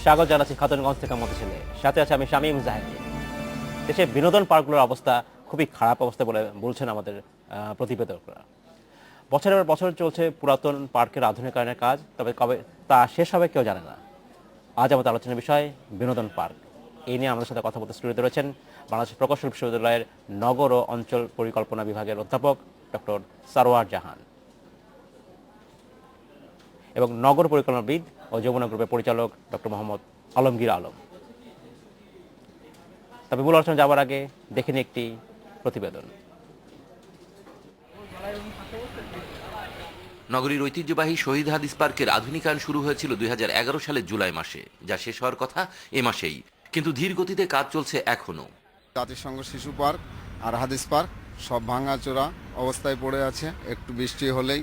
স্বাগত জানাচ্ছি খাতুনগঞ্জ থেকে মতো ছেলে, সাথে আছে আমি শামীম জাহিদ। দেশে বিনোদন পার্কগুলোর অবস্থা খুবই খারাপ অবস্থা বলে বলছেন আমাদের প্রতিবেদকরা। বছরের পর বছর চলছে পুরাতন পার্কের আধুনিকায়নের কাজ, তবে কবে তা শেষ হবে কেউ জানে না। আজ আমাদের আলোচনার বিষয় বিনোদন পার্ক। এই নিয়ে আমাদের সাথে কথা বলতে স্টুডিওতে রয়েছেন বাংলাদেশ প্রকৌশল বিশ্ববিদ্যালয়ের নগর ও অঞ্চল পরিকল্পনা বিভাগের অধ্যাপক ডক্টর সারোয়ার জাহান এবং নগর পরিকল্পনাবিদ ও যমুনা গ্রুপের পরিচালক ডক্টর মোহাম্মদ আলমগীর আলম। তবে মূল আলোচনা যাওয়ার আগে দেখে নিই একটি প্রতিবেদন। নগরীর ঐতিহ্যবাহী শহীদ হাদিস পার্কের আধুনিকায়ন শুরু হয়েছিল 2011 সালের জুলাই মাসে, যা শেষ হওয়ার কথা এ মাসেই, কিন্তু ধীর গতিতে কাজ চলছে এখনো। জাতিসংঘ শিশু পার্ক আর হাদিস পার্ক সব ভাঙাচোরা অবস্থায় পড়ে আছে। একটু বৃষ্টি হলেই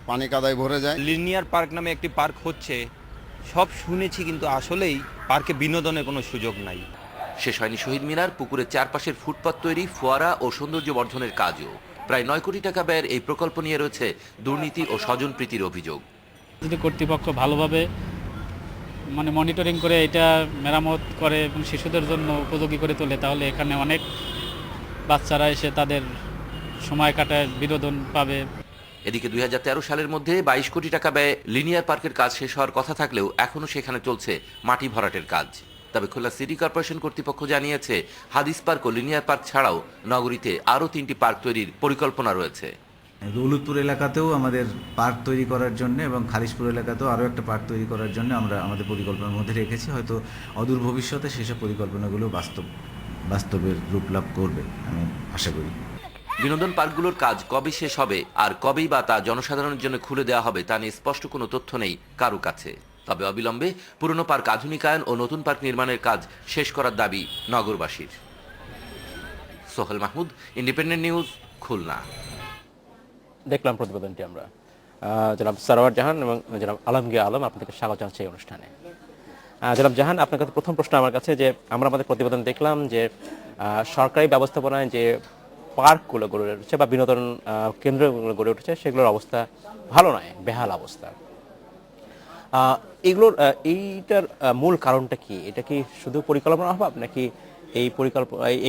পানি কাদায় ভরে যায়। লিনিয়ার পার্ক নামে একটি পার্ক হচ্ছে, সব শুনেছি, কিন্তু আসলেই পার্কে বিনোদনের কোনো সুযোগ নাই। শেষ হয়নি শহীদ মিনার, পুকুরের চারপাশের ফুটপাত তৈরি, ফোয়ারা ও সৌন্দর্য বর্ধনের কাজও। প্রায় 9 কোটি টাকা ব্যয়ের এই প্রকল্প নিয়ে রয়েছে দুর্নীতি ও স্বজনপ্রীতির অভিযোগ। যদি কর্তৃপক্ষ ভালোভাবে মনিটরিং করে এটা মেরামত করে এবং শিশুদের জন্য উপযোগী করে তোলে, তাহলে এখানে অনেক বাচ্চারা এসে তাদের সময় কাটায়, বিনোদন পাবে। এদিকে 2013 সালের মধ্যে 22 কোটি টাকা ব্যয়ে লিনিয়ার পার্কের কাজ শেষ হওয়ার কথা থাকলেও এখনও সেখানে চলছে মাটি ভরাটের কাজ। তবে খুলনা সিটি কর্পোরেশন কর্তৃপক্ষ জানিয়েছে, হাদিস পার্ক ও লিনিয়ার পার্ক ছাড়াও নগরীতে আরও 3টি পার্ক তৈরির পরিকল্পনা রয়েছে। দৌলতপুর এলাকাতেও আমাদের পার্ক তৈরি করার জন্য এবং খালিশপুর এলাকাতেও আরও একটা পার্ক তৈরি করার জন্য আমরা আমাদের পরিকল্পনার মধ্যে রেখেছি। হয়তো অদূর ভবিষ্যতে সেসব পরিকল্পনাগুলো বাস্তবের রূপ লাভ করবে, আমি আশা করি। বিনোদন পার্কগুলোর কাজ কবে শেষ হবে আর কবেই বা তা জনসাধারণের জন্য খুলে দেওয়া হবে তা নিয়ে স্পষ্ট কোনো তথ্য নেই কারো কাছে। তবে অবিলম্বে পুরনো পার্ক আধুনিকায়ন ও নতুন পার্ক নির্মাণের কাজ শেষ করার দাবি নগরবাসীর। Sohel Mahmud, Independent News, Khulna. দেখলাম প্রতিবেদনটি আমরা। জনাব সারোয়ার জাহান এবং জনাব আলমগীর আলম, আপনাদেরকে স্বাগত জানাচ্ছি এই অনুষ্ঠানে। জনাব জাহান, আপনার কাছে প্রথম প্রশ্ন আমার কাছে, যে আমরা আমাদের প্রতিবেদন দেখলাম যে সরকারি ব্যবস্থাপনায় যে পার্কগুলো গড়ে উঠেছে বা বিনোদন কেন্দ্রগুলো গড়ে উঠেছে সেগুলোর অবস্থা ভালো নয়, বেহাল অবস্থা। এইগুলোর এইটার মূল কারণটা কি? এটা কি শুধু পরিকল্পনার অভাব, নাকি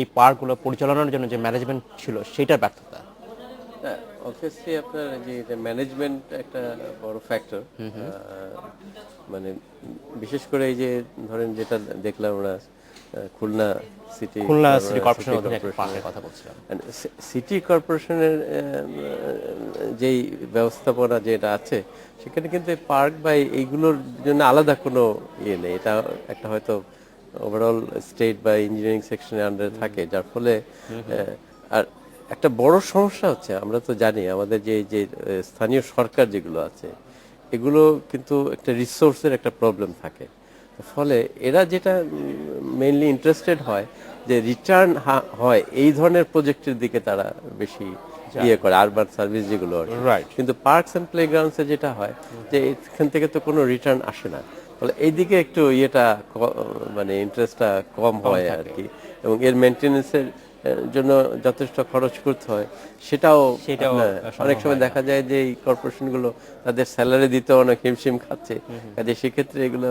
এই পার্কগুলো পরিচালনার জন্য যে ম্যানেজমেন্ট ছিল সেটার ব্যর্থতা? অবভিয়াসলি আপনার যে ম্যানেজমেন্ট একটা বড় ফ্যাক্টর। বিশেষ করে এই যে ধরেন যেটা দেখলাম আমরা খুলনা সিটি কর্পোরেশনের কথা বলছিলাম, সিটি কর্পোরেশনের যেই ব্যবস্থাপনা যেটা আছে সেখানে কিন্তু পার্ক বা এইগুলোর জন্য আলাদা কোনো ইয়ে নেই। এটা একটা হয়তো ওভারঅল স্টেট বা ইঞ্জিনিয়ারিং সেকশনের আন্ডারে থাকে, যার ফলে আর একটা বড় সমস্যা হচ্ছে, আমরা তো জানি আমাদের যে স্থানীয় সরকার যেগুলো আছে এগুলো কিন্তু একটা রিসোর্সের একটা প্রবলেম থাকে। ফলে এরা যেটা মেইনলি ইন্টারেস্টেড হয় যে রিটার্ন হয় এই ধরনের প্রজেক্টের দিকে তারা বেশি ইয়ে করে, আরবান সার্ভিস যেগুলো। কিন্তু পার্কস অ্যান্ড প্লেগ্রাউন্ডসে যেটা হয় যে এখান থেকে তো কোনো রিটার্ন আসে না, ফলে এইদিকে একটু ইয়েটা ইন্টারেস্টটা কম হয় আর কি, এবং এর মেনটেন্যান্সের জন্য যথেষ্ট খরচ করতে হয়। সেটাও অনেক সময় দেখা যায় যে এই কর্পোরেশনগুলো তাদের স্যালারি দিতে অনেক হিমশিম খাচ্ছে, কাজে সেক্ষেত্রে এগুলো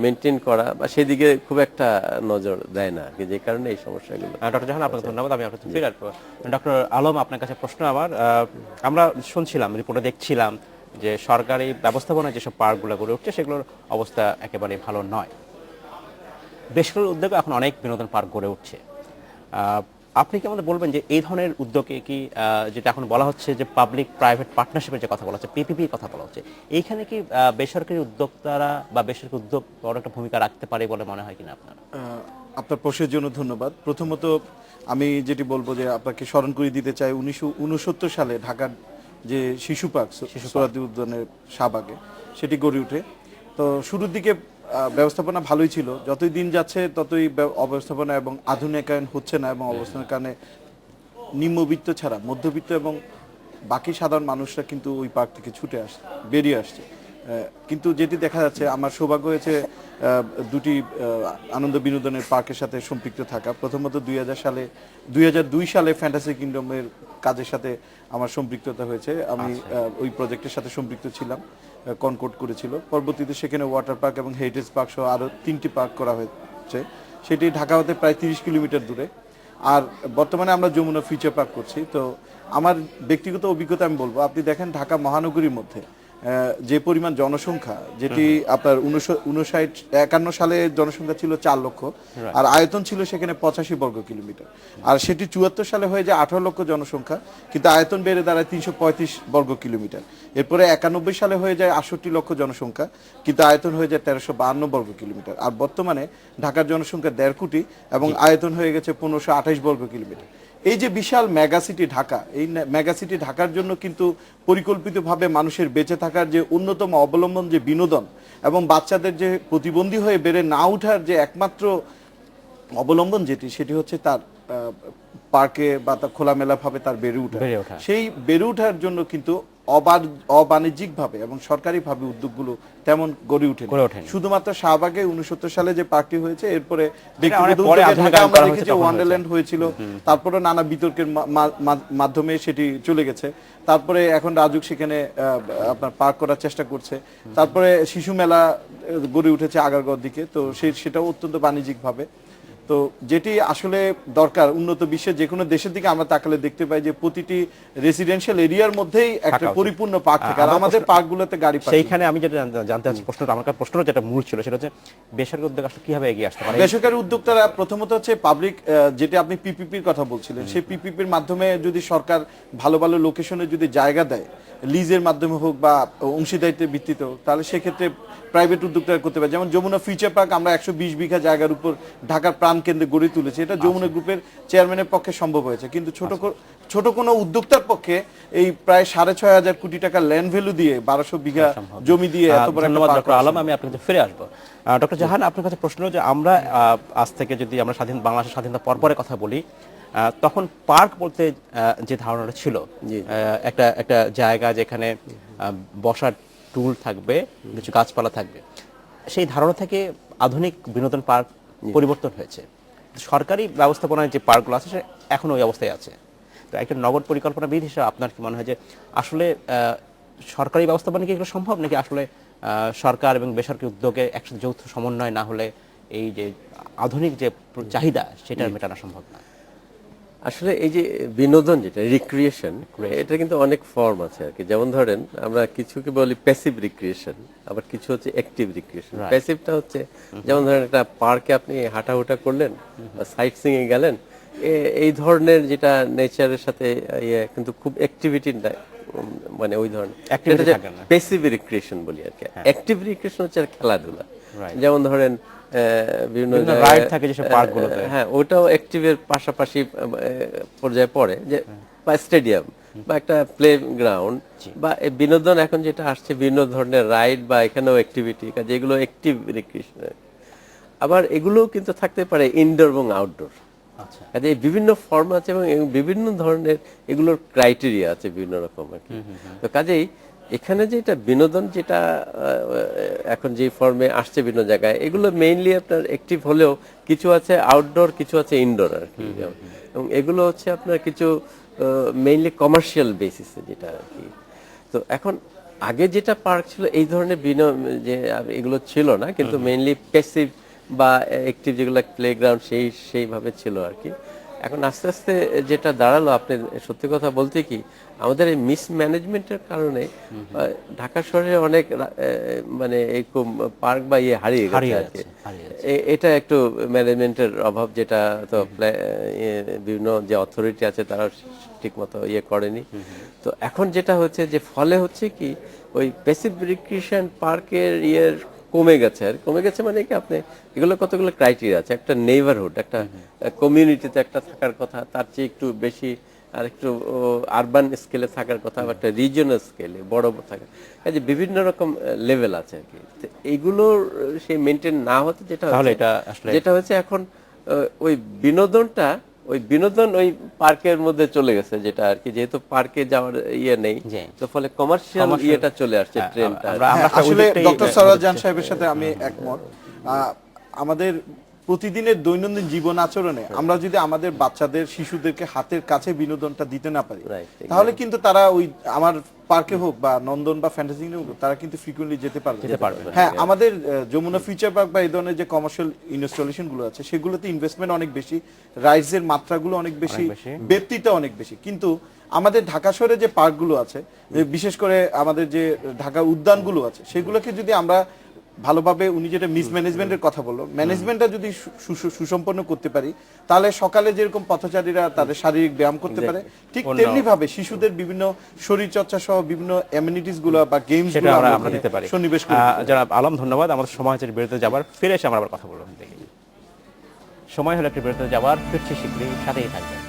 মেনটেন করা বা সেদিকে খুব একটা নজর দেয় না, যে কারণে এই সমস্যাগুলো। ডক্টর জাহান, আপনাকে ধন্যবাদ। আমি আপনার ফিরে আসবো। ডক্টর আলম, আপনার কাছে প্রশ্ন আমার। আমরা শুনছিলাম, রিপোর্টে দেখছিলাম যে সরকারি ব্যবস্থাপনায় যেসব পার্কগুলো গড়ে উঠছে সেগুলোর অবস্থা একেবারে ভালো নয়। বেসরকারি উদ্যোগে এখন অনেক বিনোদন পার্ক গড়ে উঠছে। আপনি কি আমাদের বলবেন যে এই ধরনের উদ্যোগে কি, যেটা এখন বলা হচ্ছে যে পাবলিক প্রাইভেট পার্টনারশিপের যে কথা বলা হচ্ছে, পিপিপির কথা বলা হচ্ছে, এইখানে কি বেসরকারি উদ্যোক্তারা বা বেসরকারি উদ্যোগ বড় একটা ভূমিকা রাখতে পারে বলে মনে হয় কিনা আপনার? আপনার প্রশ্নের জন্য ধন্যবাদ। প্রথমত আমি যেটি বলবো যে আপনাকে স্মরণ করিয়ে দিতে চাই 1969 সালে ঢাকার যে শিশু পার্ক সোহরাওয়ার্দী উদ্যানের শাহবাগে সেটি গড়ে ওঠে। তো শুরুর দিকে ব্যবস্থাপনা ভালোই ছিল, যতই দিন যাচ্ছে ততই অব্যবস্থাপনা এবং আধুনিকায়ন হচ্ছে না, এবং অবস্থানের কারণে নিম্নবিত্ত ছাড়া মধ্যবিত্ত এবং বাকি সাধারণ মানুষরা কিন্তু ওই পার্ক থেকে বেরিয়ে আসছে। কিন্তু যেটি দেখা যাচ্ছে, আমার সৌভাগ্য হয়েছে দুটি আনন্দ বিনোদনের পার্কের সাথে সম্পৃক্ত থাকা। প্রথমত 2002 সালে ফ্যান্টাসি কিংডমের কাজের সাথে আমার সম্পৃক্ততা হয়েছে। আমি ওই প্রজেক্টের সাথে সম্পৃক্ত ছিলাম, কনকর্ড করেছিল। পরবর্তীতে সেখানে ওয়াটার পার্ক এবং হেরিটেজ পার্ক সহ আরও 3টি পার্ক করা হয়েছে, সেটি ঢাকা হতে প্রায় 30 কিলোমিটার দূরে। আর বর্তমানে আমরা যমুনা ফিউচার পার্ক করছি। তো আমার ব্যক্তিগত অভিজ্ঞতা আমি বলবো, আপনি দেখেন ঢাকা মহানগরীর মধ্যে যে পরিমাণ জনসংখ্যা, যেটি আপনার 1951 সালে জনসংখ্যা ছিল 4 লক্ষ, আর আয়তন ছিল সেখানে 85 বর্গ কিলোমিটার, আর সেটি 74 সালে হয়ে যায় 18 লক্ষ জনসংখ্যা, কিন্তু আয়তন বেড়ে দাঁড়ায় 335 বর্গ কিলোমিটার। এরপরে 91 সালে হয়ে যায় 68 লক্ষ জনসংখ্যা, কিন্তু আয়তন হয়ে যায় 1352 বর্গ কিলোমিটার। আর বর্তমানে ঢাকার জনসংখ্যা 1.5 কোটি এবং আয়তন হয়ে গেছে 1528 বর্গ কিলোমিটার। এই যে বিশাল মেগাসিটি ঢাকা, এই মেগাসিটি ঢাকার জন্য কিন্তু পরিকল্পিতভাবে মানুষের বেঁচে থাকার যে অন্যতম অবলম্বন যে বিনোদন, এবং বাচ্চাদের যে প্রতিবন্ধী হয়ে বেড়ে না ওঠার যে একমাত্র অবলম্বন সেটি হচ্ছে তার পার্কে বা তার খোলামেলাভাবে তার বেড়ে ওঠা। সেই বেড়ে ওঠার জন্য কিন্তু অবাণিজ্যিকভাবে এবং সরকারিভাবে উদ্যোগগুলো তেমন গড়ে ওঠে। শুধুমাত্র শাহবাগে 69 সালে যে পার্কটি হয়েছে, এরপরে ব্যক্তিগত উদ্যোগে ঢাকা আমরা দেখেছি ওয়ান্ডারল্যান্ড হয়েছিল, তারপরে নানা বিতর্কের মাধ্যমে সেটি চলে গেছে। তারপরে এখন রাজুক সেখানে আপনার পার্ক করার চেষ্টা করছে। তারপরে শিশু মেলা গড়ে উঠেছে আগারগাঁওর দিকে, তো সেটাও অত্যন্ত বাণিজ্যিকভাবে। তো যেটি আসলে দরকার, উন্নত বিশ্বের যে কোনো দেশের দিকে আমরা তাকালে দেখতে পাই যে প্রতিটি রেসিডেন্সিয়াল এরিয়ার মধ্যেই একটা পরিপূর্ণ পার্ক থাকে, আর আমাদের পার্কগুলোতে গাড়ি পার্কিং। সেইখানে আমি যেটা জানতে চাচ্ছি, প্রশ্নটা আমার কাছে প্রশ্নটা যেটা মূল ছিল সেটা হচ্ছে বেসরকারি উদ্যোগ আসলে কিভাবে এগিয়ে আসতে পারে? বেসরকারি উদ্যোক্তারা প্রথমত হচ্ছে পাবলিক, যেটা আপনি পিপিপির কথা বলছিলেন, সেই পিপিপির মাধ্যমে যদি সরকার ভালো ভালো লোকেশনে যদি জায়গা দেয়, লিজের মাধ্যমে হোক বা অংশীদারিত্বের ভিত্তিতে হোক, তাহলে সেক্ষেত্রে প্রাইভেট উদ্যোক্তারা করতে পারে। যেমন যমুনা ফিউচার পার্ক আমরা 120 বিঘা জায়গার উপর ঢাকার প্রাণ কেন্দ্রে গড়ে তুলেছি, এটা যমুনা গ্রুপের চেয়ারম্যানের পক্ষে সম্ভব হয়েছে। কিন্তু ছোট কোনো উদ্যোক্তার পক্ষে এই প্রায় 6,500 কোটি টাকা ল্যান্ড ভ্যালু দিয়ে 1200 বিঘা জমি দিয়ে এত বড় একটা পার্ক। ডক্টর আলম, আমি আপনার কাছে ফিরে আসবো। ডক্টর জাহান, আপনার কাছে প্রশ্ন যে আমরা আজ থেকে যদি আমরা বাংলাদেশের স্বাধীনতা পরপরের কথা বলি, তখন পার্ক বলতে যে ধারণাটা ছিল, একটা জায়গা যেখানে বসার টুল থাকবে, কিছু গাছপালা থাকবে, সেই ধারণা থেকে আধুনিক বিনোদন পার্ক পরিবর্তন হয়েছে। সরকারি ব্যবস্থাপনায় যে পার্কগুলো আছে সে এখন ওই অবস্থায় আছে। তো একটা নগর পরিকল্পনাবিদ হিসেবে আপনার কি মনে হয় যে আসলে সরকারি ব্যবস্থাপনা কি এগুলো সম্ভব, নাকি আসলে সরকার এবং বেসরকারি উদ্যোগে একসাথে যৌথ সমন্বয় না হলে এই যে আধুনিক যে চাহিদা সেটা মেটানো সম্ভব না? আসলে এই যে বিনোদন যেটা রিক্রিয়েশন, এটা কিন্তু অনেক ফর্ম আছে আর কি। যেমন ধরেন আমরা কিছুকে বলি প্যাসিভ রিক্রিয়েশন, আবার কিছু হচ্ছে অ্যাক্টিভ রিক্রিয়েশন। প্যাসিভটা হচ্ছে যেমন ধরেন একটা পার্কে আপনি হাঁটাহুটা করলেন বা সাইট সিং এ গেলেন, এই ধরনের যেটা নেচারের সাথে কিন্তু খুব অ্যাক্টিভিটি মানে ওই ধরনের প্যাসিভ রিক্রিয়েশন বলি আর কি। অ্যাক্টিভ রিক্রিয়েশন হচ্ছে খেলাধুলা, যেমন ধরেন বিভিন্ন রাইড থাকে যেসব পার্কগুলোতে, হ্যাঁ ওটাও অ্যাক্টিভের পাশাপাশি পর্যায়ে পড়ে, যে বা স্টেডিয়াম বা একটা প্লে গ্রাউন্ড বা বিনোদন এখন যেটা আসছে বিভিন্ন ধরনের রাইড বা এখানেও অ্যাক্টিভিটি, যেগুলো অ্যাক্টিভ রিক্রিয়েশন। আবার এগুলোও কিন্তু থাকতে পারে ইনডোর এবং আউটডোর। কাজে বিভিন্ন ফর্ম আছে এবং বিভিন্ন ধরনের এগুলোর ক্রাইটেরিয়া আছে বিভিন্ন রকম আর কি। তো কাজেই এখানে যেটা বিনোদন যেটা এখন যে ফর্মে আসছে বিভিন্ন জায়গায়, এগুলো মেইনলি আপনার অ্যাক্টিভ হলেও কিছু আছে আউটডোর, কিছু আছে ইনডোর আর কি। এবং এগুলো হচ্ছে আপনার কিছু মেইনলি কমার্শিয়াল বেসিসে যেটা আর কি। তো এখন আগে যেটা পার্ক ছিল এই ধরনের যে এগুলো ছিল না, কিন্তু মেইনলি প্যাসিভ বা অ্যাক্টিভ যেগুলো প্লেগ্রাউন্ড সেইভাবে ছিল আর কি। এখন আস্তে আস্তে যেটা দাঁড়ালো, আপনি সত্যি কথা বলতে কি আমাদের এই মিসম্যানেজমেন্টের কারণে ঢাকা শহরে অনেক মানে এরকম পার্ক বা হারিয়ে গেছে আর কি। এটা একটু ম্যানেজমেন্টের অভাব, যেটা তো বিভিন্ন যে অথরিটি আছে তারা ঠিক মতো করেনি। তো এখন যেটা হচ্ছে যে ফলে হচ্ছে কি ওই প্যাসিভ রিক্রিয়েশন পার্কের কমে গেছে মানে কি আপনি এগুলো কতগুলো ক্রাইটেরিয়া আছে। একটা নেইবারহুড, একটা কমিউনিটিতে একটা থাকার কথা, তার চেয়ে একটু বেশি আর একটু আরবান স্কেলে থাকার কথা, বা একটা রিজিওনাল স্কেলে বড় থাকার, কাজে বিভিন্ন রকম লেভেল আছে আর কি। এইগুলোর সেই মেনটেন না হতে যেটা হচ্ছে এখন ওই বিনোদন ওই পার্কের মধ্যে চলে গেছে, যেটা আর কি, যেহেতু পার্কে যাওয়ার নেই, তো ফলে কমার্শিয়াল ইয়েটা চলে আসছে ট্রেন্ডটা। আসলে ডক্টর সরওয়ার জাহান সাহেবের সাথে আমি একমত। আমাদের প্রতিদিনের দৈনন্দিন জীবন আচরণে আমরা যদি আমাদের বাচ্চাদের শিশুদেরকে হাতের কাছে বিনোদনটা দিতে না পারি, Right, exactly. তাহলে কিন্তু তারা ওই আমার পার্কে হোক বা নন্দন বা ফ্যান্টাসি হোক, তারা কিন্তু ফ্রিকোয়েন্টলি যেতে পারবে পারবে। হ্যাঁ, আমাদের যমুনা ফিউচার পার্ক বা এই ধরনের যে কমার্শিয়াল ইনস্টলেশন গুলো আছে সেগুলোতে ইনভেস্টমেন্ট অনেক বেশি, রাইডস এর মাত্রাগুলো অনেক বেশি, বেশি। ব্যক্তিটা অনেক বেশি। কিন্তু আমাদের ঢাকা শহরে যে পার্কগুলো আছে, বিশেষ করে আমাদের যে ঢাকা উদ্যানগুলো আছে, সেগুলোকে যদি আমরা ভালোভাবে, উনি যেটা মিসম্যানেজমেন্টের কথা বললো, ম্যানেজমেন্টটা যদি সুসম্পন্ন করতে পারি, তাহলে সকালে যেরকম পথচারীরা তাদের শারীরিক ব্যায়াম করতে পারে, ঠিক তেমনি ভাবে শিশুদের বিভিন্ন শরীর চর্চা সহ বিভিন্ন অ্যামিনিটিস গুলো বা গেমস সেটা গুলো আমরা দিতে পারি। সন্নিবেশ করি। জনাব আলম, ধন্যবাদ। আমাদের সময় হচ্ছে বিরতিতে যাবার, ফিরে এসে আমরা আবার কথা বলবো। দেখি সময় হলো একটি বিরতিতে যাবার, ফিরছি শীঘ্রই, সাথেই থাকবেন।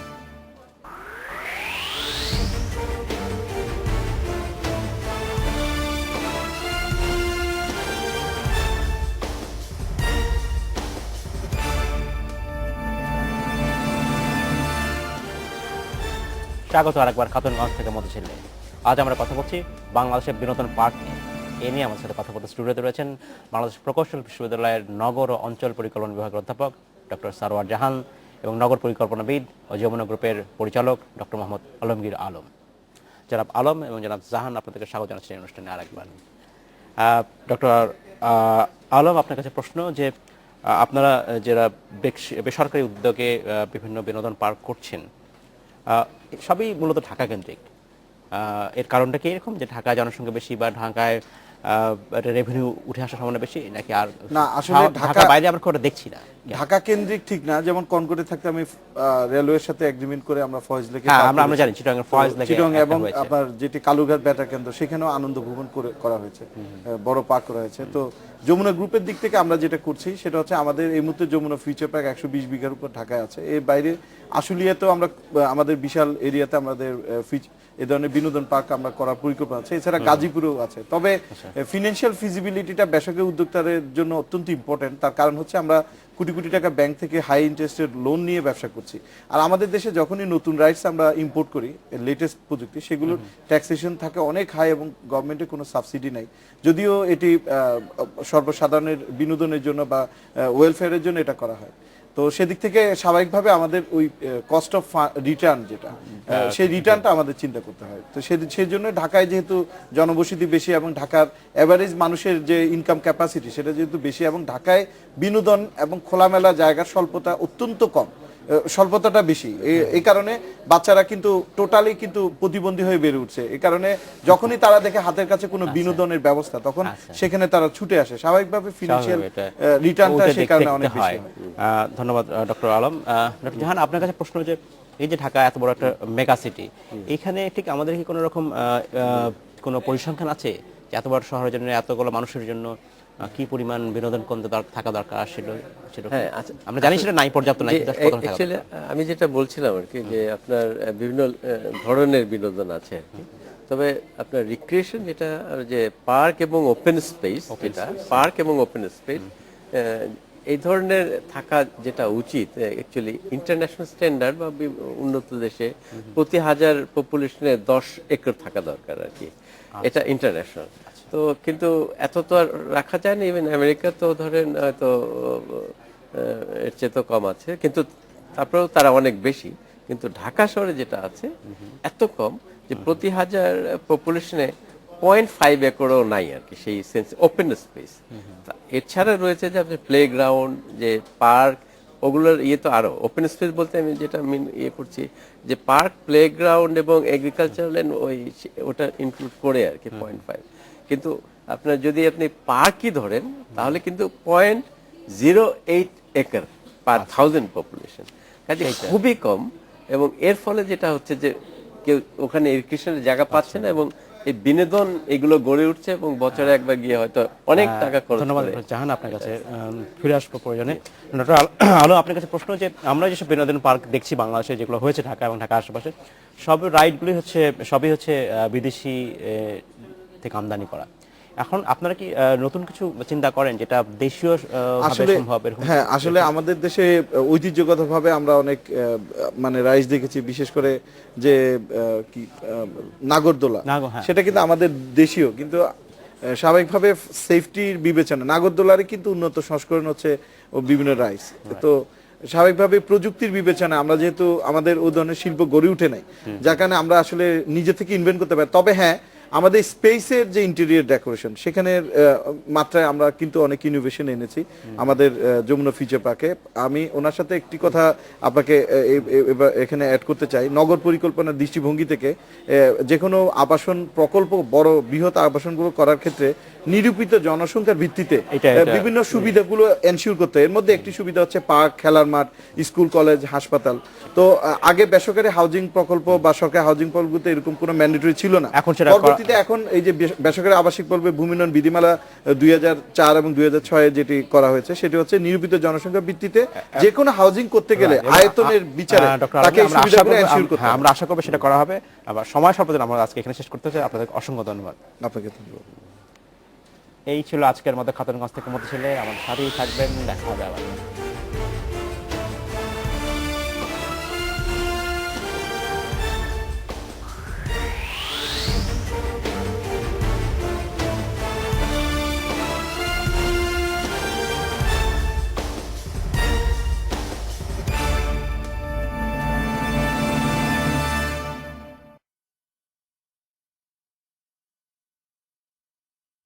স্বাগত আরেকবার খাতুনগঞ্জ থেকে মধুশিল্লে। আজ আমরা কথা বলছি বাংলাদেশের বিনোদন পার্ক নিয়ে। এ নিয়ে আমাদের সাথে কথা বলতে স্টুডিওতে রয়েছেন বাংলাদেশ প্রকৌশল বিশ্ববিদ্যালয়ের নগর ও অঞ্চল পরিকল্পনা বিভাগের অধ্যাপক ডক্টর সারোয়ার জাহান এবং নগর পরিকল্পনাবিদ ও যমুনা গ্রুপের পরিচালক ডক্টর মোহাম্মদ আলমগীর আলম। জনাব আলম এবং জনাব জাহান, আপনাদেরকে স্বাগত জানাচ্ছি এই অনুষ্ঠানে আরেকবার। ডক্টর আলম, আপনার কাছে প্রশ্ন যে আপনারা যারা বেসরকারি উদ্যোগে বিভিন্ন বিনোদন পার্ক করছেন, সবই মূলত ঢাকা কেন্দ্রিক, এর কারণটা কি এরকম যে ঢাকায় জনসংখ্যা বেশি বা ঢাকায় রেভিনিউ উঠে আসার সম্ভাবনা বেশি, নাকি আর না, আসলে ঢাকার বাইরে আমরা কোনটা দেখছি না? ঢাকা কেন্দ্রিক ঠিক না। যেমন কনকর্ডে থাকতে আমি রেলওয়ের সাথে এগ্রিমেন্ট করে আমরা ফয়েজ লেকে, আমরা জানি চিটাং এর ফয়েজ লেকে, চিটাং এবং আপনার যেটি কালুঘাট ব্যাটার কেন্দ্র, সেখানেও আনন্দ ভবন করা হয়েছে, বড় পার্ক করা হয়েছে। তো যমুনা গ্রুপের দিক থেকে আমরা যেটা করছি সেটা হচ্ছে আমাদের এই মুহূর্তে যমুনা ফিউচার পার্ক 120 বিঘার উপর ঢাকায় আছে। এর বাইরে আশুলিয়াতেও আমরা আমাদের বিশাল এরিয়াতে আমাদের এই ধরনের বিনোদন পার্ক আমরা করার পরিকল্পনা আছে। এছাড়া গাজীপুরেও আছে। তবে ফিনান্সিয়াল ফিজিবিলিটিটা বেসরকারি উদ্যোক্তাদের জন্য অত্যন্ত ইম্পর্টেন্ট। তার কারণ হচ্ছে আমরা কোটি কোটি টাকা ব্যাংক থেকে হাই ইন্টারেস্টের লোন নিয়ে ব্যবসা করছি। আর আমাদের দেশে যখনই নতুন রাইটস আমরা ইম্পোর্ট করি, লেটেস্ট প্রযুক্তি, সেগুলোর ট্যাক্সেশন থাকে অনেক হাই এবং গভর্নমেন্টের কোনো সাবসিডি নাই। যদিও এটি সর্বসাধারণের বিনোদনের জন্য বা ওয়েলফেয়ারের জন্য এটা করা হয়। তো সেদিক থেকে স্বাভাবিকভাবে আমাদের ওই কস্ট অফ রিটার্ন যেটা, সেই রিটার্নটা আমাদের চিন্তা করতে হয়। তো সেই জন্য ঢাকায় যেহেতু জনবসতি বেশি এবং ঢাকার অ্যাভারেজ মানুষের যে ইনকাম ক্যাপাসিটি সেটা যেহেতু বেশি, এবং ঢাকায় বিনোদন এবং খোলামেলা জায়গার স্বল্পতা অত্যন্ত কম, স্বল্পতাটা বেশি, এই কারণে বাচ্চারা কিন্তু টোটালি কিন্তু প্রতিবন্ধী হয়ে বেড়ে উঠছে। এই কারণে যখনই তারা দেখে হাতের কাছে কোনো বিনোদনের ব্যবস্থা, তখন সেখানে তারা ছুটে আসে। স্বাভাবিকভাবে ফিনান্সিয়াল রিটার্নটা সেই কারণে অনেক বেশি হয়। ধন্যবাদ ডক্টর আলম। ডক্টর জাহান, আপনার কাছে প্রশ্ন যে এই যে ঢাকা এত বড় একটা মেগা সিটি, এখানে ঠিক আমাদের কি কোনো রকম কোনো পরিসংখ্যান আছে যে এত বড় শহরের জন্য, এতগুলো মানুষের জন্য কি পরিমাণ বিনোদন কেন্দ্র থাকা দরকার ছিল? হ্যাঁ, আচ্ছা, আমরা জানি সেটা নাই, পর্যাপ্ত নাই। অ্যাকচুয়ালি আমি যেটা বলছিলাম আর কি, যে আপনার বিভিন্ন ধরনের বিনোদন আছে আর কি। তবে আপনার রিক্রিয়েশন যেটা, যে পার্ক এবং ওপেন স্পেস, যেটা পার্ক এবং ওপেন স্পেস এই ধরনের থাকা যেটা উচিত, অ্যাকচুয়ালি ইন্টারন্যাশনাল স্ট্যান্ডার্ড বা উন্নত দেশে প্রতি 1000 পপুলেশনে 10 একর থাকা দরকার আর কি। এটা ইন্টারন্যাশনাল। তো কিন্তু এত তো আর রাখা যায় না। ইভেন আমেরিকা তো ধরেন হয়তো এর চেয়ে তো কম আছে, কিন্তু তারপরেও তারা অনেক বেশি। কিন্তু ঢাকা শহরে যেটা আছে এত কম যে প্রতি 1000 পপুলেশনে 0.5 একরও নাই আর কি, সেই সেন্স ওপেন স্পেস। এছাড়া রয়েছে যে আপনি প্লে গ্রাউন্ড, যে পার্ক, ওগুলোর ইয়ে তো আরো ওপেন স্পেস বলতে আমি যেটা ইয়ে করছি যে পার্ক, প্লে গ্রাউন্ড এবং এগ্রিকালচারাল ল্যান্ড, ওটা ইনক্লুড করে আর কি 0.5। কিন্তু আপনার যদি আপনি পার্কই ধরেন তাহলে কিন্তু 0.08 একর পার 1000 পপুলেশন, কাজে খুবই কম। এবং এর ফলে যেটা হচ্ছে যে কেউ ওখানে ইরিগেশনের জায়গা পাচ্ছে না, এবং এই বিনোদন এগুলো গড়ে উঠছে এবং বছরে একবার গিয়ে হয়তো অনেক টাকা খরচ। ধন্যবাদ জাহান, আপনার কাছে ফিরে আসবো প্রয়োজনে। ডক্টর আলো, আপনার কাছে প্রশ্ন যে আমরা যেসব বিনোদন পার্ক দেখছি বাংলাদেশে, যেগুলো হয়েছে ঢাকা এবং ঢাকার আশেপাশে, সব রাইডগুলি সবই হচ্ছে বিদেশি থেকে আমদানি করা। এখন আপনারা কি নতুন কিছু চিন্তা করেন যেটা দেশীয় সম্ভব? হ্যাঁ, আসলে আমাদের দেশে ঐতিহ্যগতভাবে আমরা অনেক মানে রাইজ দেখেছি, বিশেষ করে যে কি নাগরদোলা, সেটা কিন্তু আমাদের দেশীয়। কিন্তু স্বাভাবিকভাবে সেফটির বিবেচনা নাগরদোলারে কিন্তু উন্নত সংস্করণ হচ্ছে ও বিভিন্ন রাইস, তো স্বাভাবিকভাবে প্রযুক্তির বিবেচনা আমরা যেহেতু আমাদের ও ধরনের শিল্প গড়ে উঠে নাই, যার কারণে আমরা আসলে নিজে থেকে ইনভেন্ট করতে পারি। তবে হ্যাঁ, আমাদের স্পেসের যে ইন্টেরিয়র ডেকোরেশন সেখানের মাত্রায় আমরা কিন্তু অনেক ইনোভেশন এনেছি আমাদের যমুনা ফিউচার পার্কে। আমি ওনার সাথে একটি কথা আপনাকে এখানে অ্যাড করতে চাই। নগর পরিকল্পনার দৃষ্টিভঙ্গি থেকে যে কোনো আবাসন প্রকল্প, বড় বৃহৎ আবাসনগুলো করার ক্ষেত্রে নিরূপিত জনসংখ্যার ভিত্তিতে বিভিন্ন সুবিধাগুলো এনশিওর করতে হয়। এর মধ্যে একটি সুবিধা হচ্ছে পার্ক, খেলার মাঠ, স্কুল, কলেজ, হাসপাতাল। তো আগে বেসরকারি হাউজিং প্রকল্প বা সরকারি হাউজিং প্রকল্পতে এরকম কোনো ম্যান্ডেটরি ছিল না। পরবর্তীতে এখন এই যে বেসরকারি আবাসিক প্রকল্পে ভূমি উন্নয়ন বিধিমালা 2004 এবং 2006 যেটি করা হয়েছে, সেটি হচ্ছে নিরূপিত জনসংখ্যার ভিত্তিতে যে কোনো হাউজিং করতে গেলে আয়তনের বিচারে তাকে এই সুবিধাগুলো এনশিওর করতে হবে। আমরা আশা করব সেটা করা হবে। আবার সময় স্বল্পতা আমরা আজকে এখানে শেষ করতে চাই। আপনাদের অসংখ্য ধন্যবাদ। আপনাকে ধন্যবাদ। এই ছিল আজকের মতো খাতুনগঞ্জ থেকে মতিঝিলে। আমার সাথেই থাকবেন, দেখা হবে আবার।